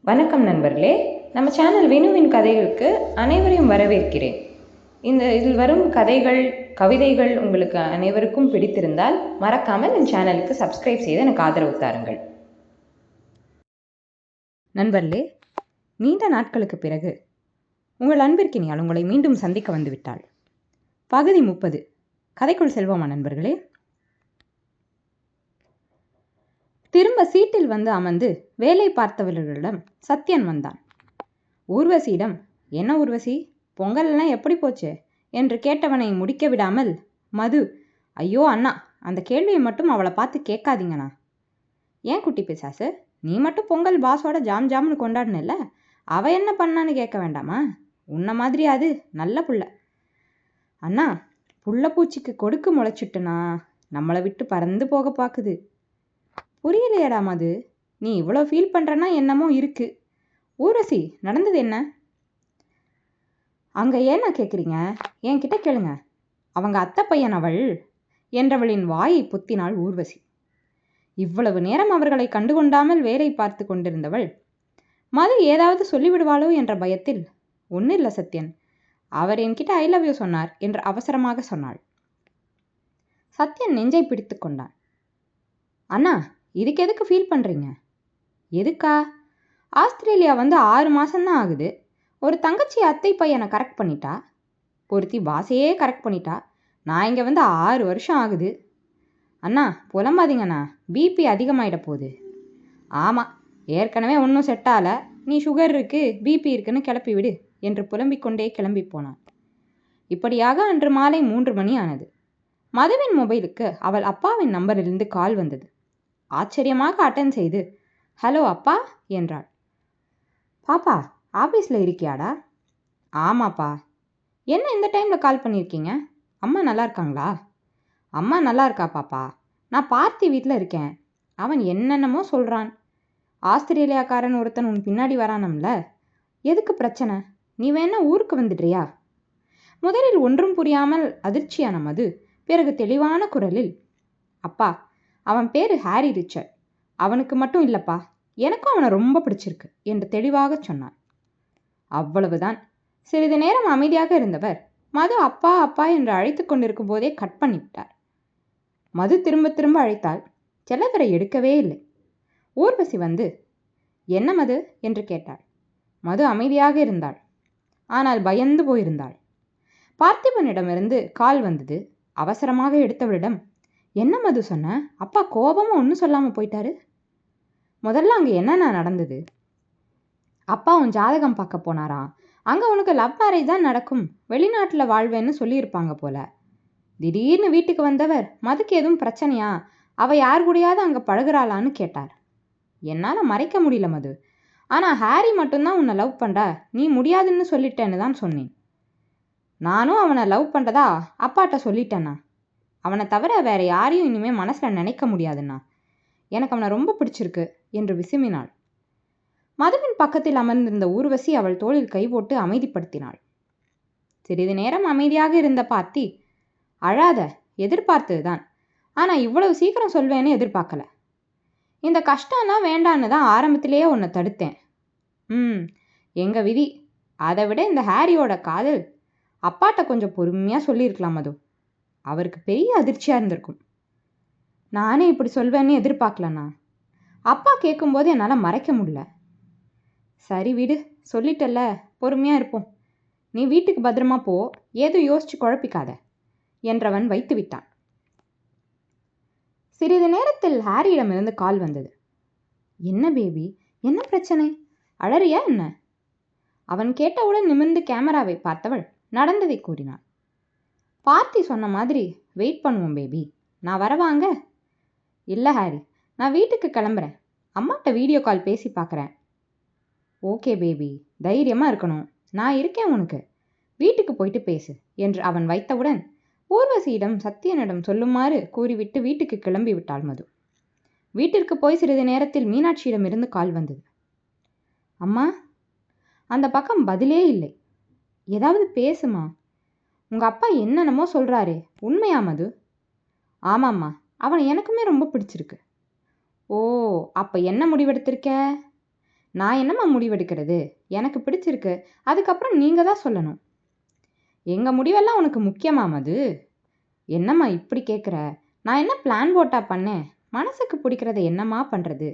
வணக்கம் நண்பர்களே, நம்ம சேனல் வினுவின் கதைகளுக்கு அனைவரையும் வரவேற்கிறேன். இதில் வரும் கதைகள், கவிதைகள் உங்களுக்கு அனைவருக்கும் பிடித்திருந்தால் மறக்காமல் என் சேனலுக்கு சப்ஸ்கிரைப் செய்து எனக்கு ஆதரவு தாருங்கள். நண்பர்களே, நீண்ட நாட்களுக்கு பிறகு உங்கள் அன்பிற்கினியால் உங்களை மீண்டும் சந்திக்க வந்துவிட்டாள். பகுதி 30. கதைக்குள் செல்வோமா நண்பர்களே? திரும்ப சீட்டில் வந்து அமர்ந்து வேலை பார்த்தவர்களிடம் சத்யன் வந்தான். ஊர்வசியிடம், என்ன ஊர்வசி, பொங்கல்லாம் எப்படி போச்சு என்று கேட்டவனை முடிக்க விடாமல் மது, ஐயோ அண்ணா, அந்த கேள்வியை மட்டும் அவளை பார்த்து கேட்காதீங்கண்ணா. ஏன் குட்டி பிசாசு, நீ மட்டும் பொங்கல் பாஸோட ஜாம் ஜாம்னு கொண்டாடுனில்ல, அவ என்ன பண்ணான்னு கேட்க வேண்டாமா? உன்ன மாதிரி அது நல்ல புள்ள. அண்ணா, புள்ள பூச்சிக்கு கொடுக்கு முளைச்சிட்டுனா நம்மளை விட்டு பறந்து போக பார்க்குது. புரியலையடா மது, நீ இவ்வளோ ஃபீல் பண்ணுறன்னா என்னமோ இருக்கு. ஊர்வசி, நடந்தது என்ன? அங்கே ஏன்னா கேட்குறீங்க, என்கிட்ட கேளுங்க. அவங்க அத்தை பையன் அவள் என்றவளின் வாயை பொத்தினாள் ஊர்வசி. இவ்வளவு நேரம் அவர்களை கண்டுகொண்டாமல் வேலை பார்த்து கொண்டிருந்தவள் மது ஏதாவது சொல்லிவிடுவாளோ என்ற பயத்தில், ஒன்றும் இல்லை சத்யன், அவர் என்கிட்ட ஐ லவ் யூ சொன்னார் என்று அவசரமாக சொன்னாள். சத்யன் நெஞ்சை பிடித்து கொண்டான். அண்ணா, இதுக்கு எதுக்கு ஃபீல் பண்ணுறீங்க? எதுக்கா? ஆஸ்திரேலியா வந்து 6 மாதம்தான் ஆகுது. ஒரு தங்கச்சி அத்தை பையனை கரெக்ட் பண்ணிட்டா, ஒருத்தி பாசையே கரெக்ட் பண்ணிட்டா. நான் இங்கே வந்து 6 வருஷம் ஆகுது. அண்ணா புலம்பாதீங்கண்ணா, பிபி அதிகமாகிட போகுது. ஆமாம், ஏற்கனவே ஒன்றும் செட்டால, நீ சுகர் இருக்குது பிபி இருக்குன்னு கிளப்பி விடு என்று புலம்பிக் கொண்டே கிளம்பி போனான். இப்படியாக அன்று மாலை 3 மணி ஆனது. மதுவின் மொபைலுக்கு அவள் அப்பாவின் நம்பரிலிருந்து கால் வந்தது. ஆச்சரியமாக அட்டன் செய்து, ஹலோ அப்பா என்றாள். பாப்பா, ஆஃபீஸில் இருக்கியாடா? ஆமாப்பா. என்ன இந்த டைமில் கால் பண்ணியிருக்கீங்க? அம்மா நல்லா இருக்காங்களா? அம்மா நல்லா இருக்கா பாப்பா. நான் பார்த்தி வீட்டில் இருக்கேன். அவன் என்னென்னமோ சொல்கிறான். ஆஸ்திரேலியாக்காரன் ஒருத்தன் உன் பின்னாடி வரானம்ல, எதுக்கு பிரச்சனை? நீ வேணா ஊருக்கு வந்துடுறியா? முதலில் ஒன்றும் புரியாமல் அதிர்ச்சியான மது பிறகு தெளிவான குரலில், அப்பா, அவன் பேர் ஹாரி ரிச்சர்ட். அவனுக்கு மட்டும் இல்லைப்பா, எனக்கும் அவனை ரொம்ப பிடிச்சிருக்கு என்று தெளிவாக சொன்னான். அவ்வளவுதான். சிறிது நேரம் அமைதியாக இருந்தவர் மது அப்பா அப்பா என்று அழைத்து கொண்டிருக்கும் போதே கட் பண்ணிவிட்டார். மது திரும்ப திரும்ப அழைத்தால் செல்லவரை எடுக்கவே இல்லை. ஊர்வசி வந்து, என்ன மது என்று கேட்டாள். மது அமைதியாக இருந்தாள். ஆனால் பயந்து போயிருந்தாள். பார்த்திபனிடமிருந்து கால் வந்தது. அவசரமாக எடுத்தவளிடம், என்ன மது சொன்ன? அப்பா கோபமாக ஒன்றும் சொல்லாமல் போயிட்டாரு. முதல்ல அங்கே என்னென்ன நடந்தது? அப்பா உன் ஜாதகம் பார்க்க போனாராம். அங்கே உனக்கு லவ் மேரேஜ் தான் நடக்கும், வெளிநாட்டில் வாழ்வேன்னு சொல்லியிருப்பாங்க போல. திடீர்னு வீட்டுக்கு வந்தவர், மதுக்கு எதுவும் பிரச்சனையா, அவள் யார் கூடயாவது அங்கே பழகுறாளான்னு கேட்டார். என்னால் மறைக்க முடியல மது. ஆனால் ஹாரி மட்டும்தான் உன்னை லவ் பண்ணுறா, நீ முடியாதுன்னு சொல்லிட்டேன்னு தான் சொன்னேன். நானும் அவனை லவ் பண்ணுறதா அப்பாட்ட சொல்லிட்டேண்ணா. அவனை தவிர வேற யாரையும் இனிமேல் மனசில் நினைக்க முடியாதுண்ணா. எனக்கு அவனை ரொம்ப பிடிச்சிருக்கு என்று விசுமினாள். மதுவின் பக்கத்தில் அமர்ந்திருந்த ஊர்வசி அவள் தோளில் கை போட்டு அமைதிப்படுத்தினாள். சிறிது நேரம் அமைதியாக இருந்த பார்த்தி, அழாத, எதிர்பார்த்ததுதான். ஆனால் இவ்வளவு சீக்கிரம் சொல்வேன்னு எதிர்பார்க்கல. இந்த கஷ்டம்லாம் வேண்டான்னு தான் ஆரம்பத்திலேயே உன்னை தடுத்தேன். எங்கள் விதி. அதை விட இந்த ஹாரியோட காதல் அப்பாட்ட கொஞ்சம் பொறுமையாக சொல்லியிருக்கலாம் மது. அவருக்கு பெரிய அதிர்ச்சியாக இருந்திருக்கும். நானே இப்படி சொல்வேன்னு எதிர்பார்க்கலண்ணா. அப்பா கேட்கும்போது என்னால் மறைக்க முடியல. சரி விடு, சொல்லிட்டல்ல, பொறுமையாக இருப்போம். நீ வீட்டுக்கு பத்திரமா போ, ஏதோ யோசிச்சு குழப்பிக்காத என்றவன் வைத்து விட்டான். சிறிது நேரத்தில் ஹாரியிடமிருந்து கால் வந்தது. என்ன பேபி, என்ன பிரச்சனை, அழறியா என்ன? அவன் கேட்டவுடன் நிமிர்ந்து கேமராவை பார்த்தவள் நடந்ததை கூறினாள். பார்த்தி சொன்ன மாதிரி வெயிட் பண்ணுவோம் பேபி, நான் வரவாங்க? இல்லை ஹாரி, நான் வீட்டுக்கு கிளம்புறேன். அம்மாட்ட வீடியோ கால் பேசி பார்க்குறேன். ஓகே பேபி, தைரியமாக இருக்கணும், நான் இருக்கேன் உனக்கு. வீட்டுக்கு போயிட்டு பேசு என்று அவன் வைத்தவுடன் ஊர்வசியிடம் சத்யனிடம் சொல்லுமாறு கூறிவிட்டு வீட்டுக்கு கிளம்பி விட்டாள் மது. வீட்டிற்கு போய் சிறிது நேரத்தில் மீனாட்சியிடமிருந்து கால் வந்தது. அம்மா, அந்த பக்கம் பதிலே இல்லை. ஏதாவது பேசுமா. உங்கள் அப்பா என்னென்னமோ சொல்கிறாரே, உண்மையா மது? ஆமாம்மா, அவனை எனக்குமே ரொம்ப பிடிச்சிருக்கு. ஓ, அப்போ என்ன முடிவெடுத்திருக்க? நான் என்னம்மா முடிவெடுக்கிறது? எனக்கு பிடிச்சிருக்கு. அதுக்கப்புறம் நீங்கள் தான் சொல்லணும். எங்கள் முடிவெல்லாம் உனக்கு முக்கியமா மது? என்னம்மா இப்படி கேட்குற? நான் என்ன பிளான் போட்டா பண்ணேன்? மனசுக்கு பிடிக்கிறத என்னம்மா பண்ணுறது?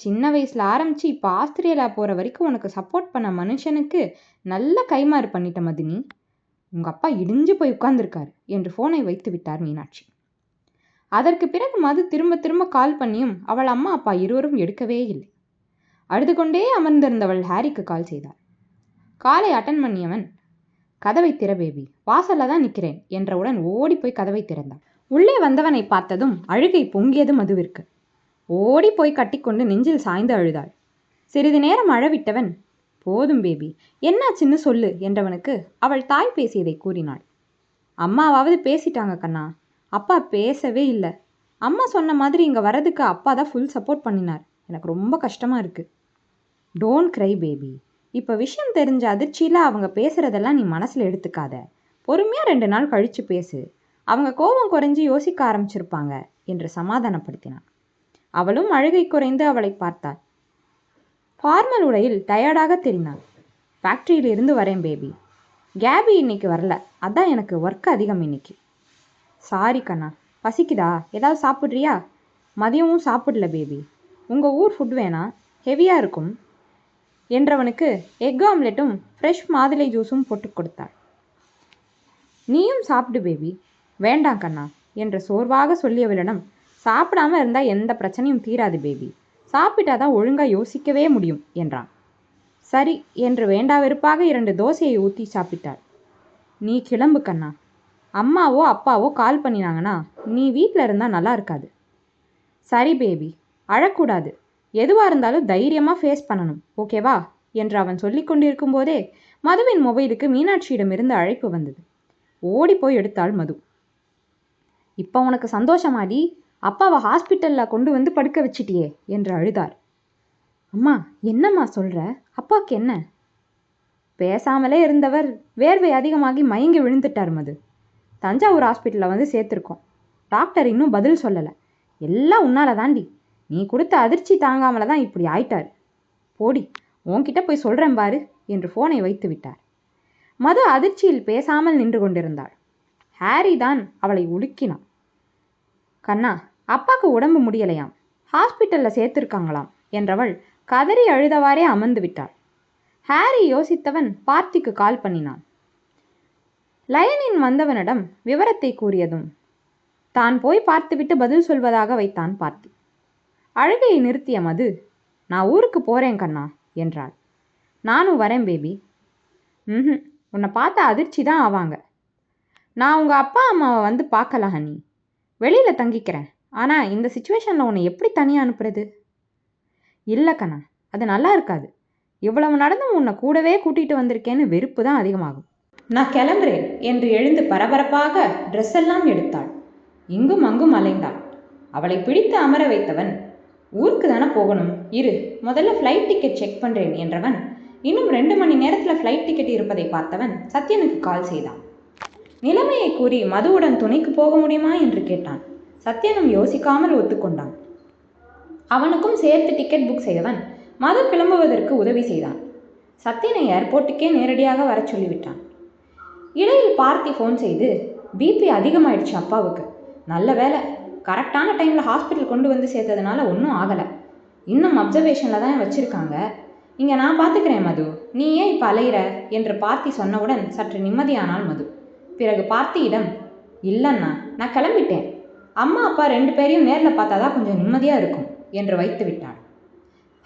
சின்ன வயசில் ஆரம்பித்து இப்போ ஆஸ்திரேலியா போகிற வரைக்கும் உனக்கு சப்போர்ட் பண்ண மனுஷனுக்கு நல்ல கைமாறு பண்ணிட்ட மதினி. உங்கள் அப்பா இடிஞ்சு போய் உட்கார்ந்துருக்காரு என்று ஃபோனை வைத்து விட்டார் மீனாட்சி. அதற்கு பிறகு மது திரும்ப திரும்ப கால் பண்ணியும் அவள் அம்மா அப்பா இருவரும் எடுக்கவே இல்லை. அழுது கொண்டே அமர்ந்திருந்தவள் ஹாரிக்கு கால் செய்தாள். காலை அட்டன் பண்ணியவன், கதவை திற பேபி, வாசல்ல தான் நிற்கிறேன் என்றவுடன் ஓடி போய் கதவை திறந்தான். உள்ளே வந்தவனை பார்த்ததும் அழுகை பொங்கியது மதுவிற்கு. ஓடி போய் கட்டிக்கொண்டு நெஞ்சில் சாய்ந்து அழுதாள். சிறிது நேரம் அழவிட்டவன், போதும் பேபி, என்னாச்சுன்னு சொல்லு என்றவனுக்கு அவள் தாய் பேசியதை கூறினாள். அம்மாவாவது பேசிட்டாங்க கண்ணா, அப்பா பேசவே இல்லை. அம்மா சொன்ன மாதிரி இங்கே வரதுக்கு அப்பா தான் ஃபுல் சப்போர்ட் பண்ணினார். எனக்கு ரொம்ப கஷ்டமாக இருக்குது. Don't cry baby. இப்போ விஷயம் தெரிஞ்ச அதிர்ச்சியில் அவங்க பேசுகிறதெல்லாம் நீ மனசில் எடுத்துக்காத. பொறுமையாக 2 நாள் கழித்து பேசு. அவங்க கோபம் குறைஞ்சி யோசிக்க ஆரம்பிச்சிருப்பாங்க என்று சமாதானப்படுத்தினான். அவளும் அழுகை குறைந்து அவளை பார்த்தாள். ஃபார்மல் உடையில் டயர்டாக தெரினாள். ஃபேக்ட்ரியில் இருந்து வரேன் பேபி. கேபி இன்னைக்கு வரல, அதான் எனக்கு ஒர்க் அதிகம் இன்னைக்கு. சாரி கண்ணா. பசிக்குதா? ஏதாவது சாப்பிட்றியா? மதியமும் சாப்பிடல பேபி. உங்கள் ஊர் ஃபுட் வேணா? ஹெவியாக இருக்கும் என்றவனுக்கு எக் ஆம்லெட்டும் ஃப்ரெஷ் மாதுளை ஜூஸும் போட்டு கொடுத்தாள். நீயும் சாப்பிடு பேபி. வேண்டாம் கண்ணா என்று சோர்வாக சொல்லியவளிடம், சாப்பிடாமல் இருந்தால் எந்த பிரச்சனையும் தீராது பேபி. சாப்பிட்டாதான் ஒழுங்காக யோசிக்கவே முடியும் என்றான். சரி என்று வேண்டா வெறுப்பாக 2 தோசையை ஊற்றி சாப்பிட்டாள். நீ கிளம்பு கண்ணா. அம்மாவோ அப்பாவோ கால் பண்ணினாங்கன்னா நீ வீட்டில் இருந்தால் நல்லா இருக்காது. சரி பேபி, அழக்கூடாது. எதுவாக இருந்தாலும் தைரியமாக ஃபேஸ் பண்ணணும், ஓகேவா என்று அவன் சொல்லி கொண்டிருக்கும் போதே மதுவின் மொபைலுக்கு மீனாட்சியிடமிருந்து அழைப்பு வந்தது. ஓடி போய் எடுத்தாள் மது. இப்போ உனக்கு சந்தோஷமாடி? அப்பாவை ஹாஸ்பிட்டலில் கொண்டு வந்து படுக்க வச்சிட்டியே என்று அழுதார். அம்மா, என்னம்மா சொல்கிற? அப்பாவுக்கு என்ன? பேசாமலே இருந்தவர் வேர்வை அதிகமாகி மயங்கி விழுந்துட்டார் மது. தஞ்சாவூர் ஹாஸ்பிட்டலில் வந்து சேர்த்துருக்கோம். டாக்டர் இன்னும் பதில் சொல்லலை. எல்லாம் உன்னால தாண்டி. நீ கொடுத்த அதிர்ச்சி தாங்காமல தான் இப்படி ஆயிட்டார். போடி, உன்கிட்ட போய் சொல்கிறேன் பாரு என்று ஃபோனை வைத்து விட்டார். மது அதிர்ச்சியில் பேசாமல் நின்று கொண்டிருந்தாள். ஹாரி தான் அவளை உலுக்கினான். கண்ணா, அப்பாவுக்கு உடம்பு முடியலையாம், ஹாஸ்பிட்டலில் சேர்த்துருக்காங்களாம் என்றவள் கதறி அழுதவாறே அமர்ந்து விட்டாள். ஹாரி யோசித்தவன் பார்த்திக்கு கால் பண்ணினான். லயனின் வந்தவனிடம் விவரத்தை கூறியதும் தான் போய் பார்த்துவிட்டு பதில் சொல்வதாக வைத்தான் பார்த்தி. அழுகையை நிறுத்திய மது, நான் ஊருக்கு போகிறேன் கண்ணா என்றாள். நானும் வரேன் பேபி. உன்னை பார்த்த அதிர்ச்சி தான் ஆவாங்க. நான் உங்கள் அப்பா அம்மாவை வந்து பார்க்கல ஹனி. வெளியில் தங்கிக்கிறேன். ஆனால் இந்த சுச்சுவேஷனில் உன்னை எப்படி தனியாக அனுப்புறது? இல்லை கண்ணா, அது நல்லா இருக்காது. இவ்வளவு நடந்தும் உன்னை கூடவே கூட்டிகிட்டு வந்திருக்கேன்னு வெறுப்பு தான் அதிகமாகும். நான் கிளம்புறேன் என்று எழுந்து பரபரப்பாக ட்ரெஸ் எல்லாம் எடுத்தாள். இங்கும் அங்கும் அலைந்தாள். அவளை பிடித்து அமர வைத்தவன், ஊருக்கு தானே போகணும், இரு, முதல்ல ஃப்ளைட் டிக்கெட் செக் பண்ணுறேன் என்றவன் இன்னும் 2 மணி நேரத்தில் ஃப்ளைட் டிக்கெட் இருப்பதை பார்த்தவன் சத்யனுக்கு கால் செய்தான். நிலைமையை கூறி மதுவுடன் துணைக்கு போக முடியுமா என்று கேட்டான். சத்யனும் யோசிக்காமல் ஒத்துக்கொண்டான். அவனுக்கும் சேர்த்து டிக்கெட் புக் செய்தவன் மது கிளம்புவதற்கு உதவி செய்தான். சத்யனை ஏர்போர்ட்டுக்கே நேரடியாக வர சொல்லிவிட்டான். இடையில் பார்த்தி ஃபோன் செய்து, பிபி அதிகமாயிடுச்சு அப்பாவுக்கு. நல்ல வேலை, கரெக்டான டைமில் ஹாஸ்பிட்டல் கொண்டு வந்து சேர்த்ததுனால ஒன்றும் ஆகலை. இன்னும் அப்சர்வேஷனில் தான் வச்சுருக்காங்க. இங்கே நான் பார்த்துக்கிறேன் மது, நீ ஏன் இப்போ அலையிற என்று பார்த்தி சொன்னவுடன் சற்று நிம்மதியானாள் மது. பிறகு பார்த்தியிடம், இல்லைண்ணா, நான் கிளம்பிட்டேன். அம்மா அப்பா 2 பேரையும் நேரில் பார்த்தா தான் கொஞ்சம் நிம்மதியாக இருக்கும் என்று வைத்து விட்டாள்.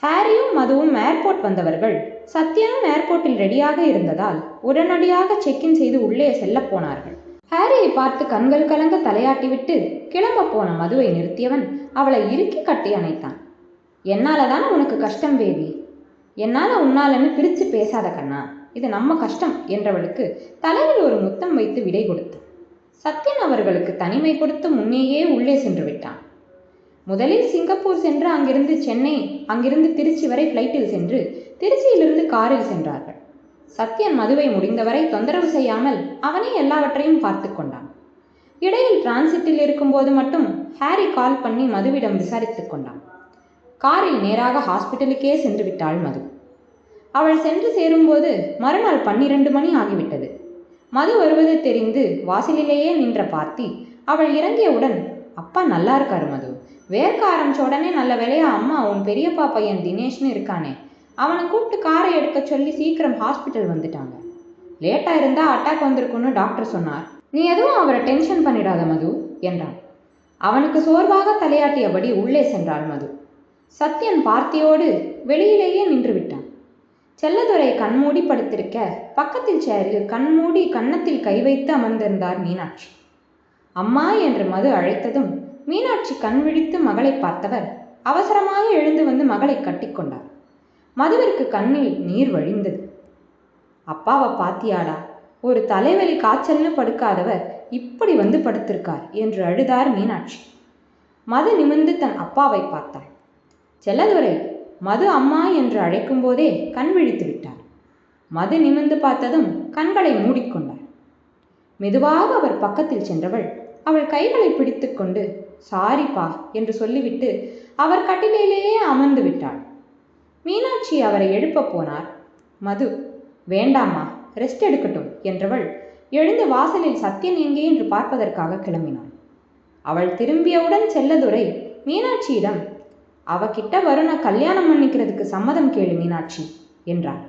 ஹாரியும் மதுவும் ஏர்போர்ட் வந்தவர்கள். சத்யனும் ஏர்போர்ட்டில் ரெடியாக இருந்ததால் உடனடியாக செக்இன் செய்து உள்ளே செல்ல போனார்கள். ஹாரியை பார்த்து கண்கள் கலங்க தலையாட்டிவிட்டு கிளம்ப போன மதுவை நிறுத்தியவன் அவளை இறுக்கி கட்டி அணைத்தான். என்னால தானே உனக்கு கஷ்டம் பேபி, என்னால் உன்னாலன்னு பிரித்து பேசாத கண்ணா, இது நம்ம கஷ்டம் என்றவளுக்கு தலையில் ஒரு முத்தம் வைத்து விடை கொடுத்தான். சத்யன் அவர்களுக்கு தனிமை கொடுத்து முன்னேயே உள்ளே சென்று விட்டான். முதலில் சிங்கப்பூர் சென்று அங்கிருந்து சென்னை, அங்கிருந்து திருச்சி வரை ஃப்ளைட்டில் சென்று திருச்சியிலிருந்து காரில் சென்றார்கள். சத்யன் மதுவை முடிந்தவரை தொந்தரவு செய்யாமல் அவனே எல்லாவற்றையும் பார்த்து கொண்டான். இடையில் டிரான்சிட்டில் இருக்கும்போது மட்டும் ஹாரி கால் பண்ணி மதுவிடம் விசாரித்து கொண்டான். காரில் நேராக ஹாஸ்பிட்டலுக்கே சென்று விட்டாள் மது. அவள் சென்று சேரும்போது மறுநாள் 12 மணி ஆகிவிட்டது. மது வருவது தெரிந்து வாசலிலேயே நின்ற பார்த்தி அவள் இறங்கியவுடன், அப்பா நல்லா இருக்காரு மது, வேர்க்க ஆரம்பிச்ச உடனே நல்ல வேலையா அம்மா உன் பெரியப்பா பையன் தினேஷ்னு இருக்கானே அவனை கூப்பிட்டு காரை எடுக்க சொல்லி சீக்கிரம் ஹாஸ்பிட்டல் வந்துட்டாங்க. லேட்டாக இருந்தால் அட்டாக் வந்திருக்குன்னு டாக்டர் சொன்னார். நீ எதுவும் அவரை டென்ஷன் பண்ணிடாத மது என்றான். அவனுக்கு சோர்வாக தலையாட்டியபடி உள்ளே சென்றாள் மது. சத்யன் பார்த்தியோடு வெளியிலேயே நின்று விட்டான். செல்லதுரை கண்மூடி படுத்திருக்க பக்கத்தில் சேரில் கண்மூடி கன்னத்தில் கை வைத்து அமர்ந்திருந்தார் மீனாட்சி. அம்மா என்று மது அழைத்ததும் மீனாட்சி கண் விழித்து மகளை பார்த்தவர் அவசரமாக எழுந்து வந்து மகளை கட்டிக்கொண்டார். மதுவிற்கு கண்ணில் நீர் வழிந்தது. அப்பாவை பாத்தியாடா, ஒரு தலைவலி காய்ச்சல்னு படுக்காதவர் இப்படி வந்து படுத்திருக்கார் என்று அழுதார் மீனாட்சி. மது நிமிர்ந்து தன் அப்பாவை பார்த்தாள். செல்லதுரை மது அம்மா என்று அழைக்கும் போதே கண் விழித்து விட்டார். மது நிமிர்ந்து பார்த்ததும் கண்களை மூடிக்கொண்டார். மெதுவாக அவர் பக்கத்தில் சென்றவள் அவள் கைகளை பிடித்து கொண்டு சாரிப்பா என்று சொல்லிவிட்டு அவர் கட்டிலேயே அமர்ந்து விட்டாள். மீனாட்சி அவரை எழுப்ப போனார். மது, வேண்டாம்மா, ரெஸ்ட் எடுக்கட்டும் என்றவள் எழுந்து வாசலில் சத்யன் எங்கே என்று பார்ப்பதற்காக கிளம்பினாள். அவள் திரும்பியவுடன் செல்லதுரை மீனாட்சியிடம், அவகிட்ட வருண கல்யாணம் பண்ணிக்கிறதுக்கு சம்மதம் கேளு மீனாட்சி என்றாள்.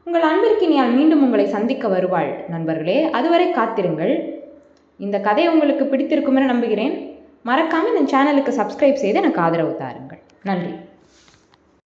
உங்கள் அன்பிற்கினியால் மீண்டும் உங்களை சந்திக்க வருவாள் நண்பர்களே. அதுவரை காத்திருங்கள். இந்த கதை உங்களுக்கு பிடித்திருக்கும் என நம்புகிறேன். மறக்காமல் இந்த சேனலுக்கு சப்ஸ்கிரைப் செய்து எனக்கு ஆதரவு தாருங்கள். நன்றி.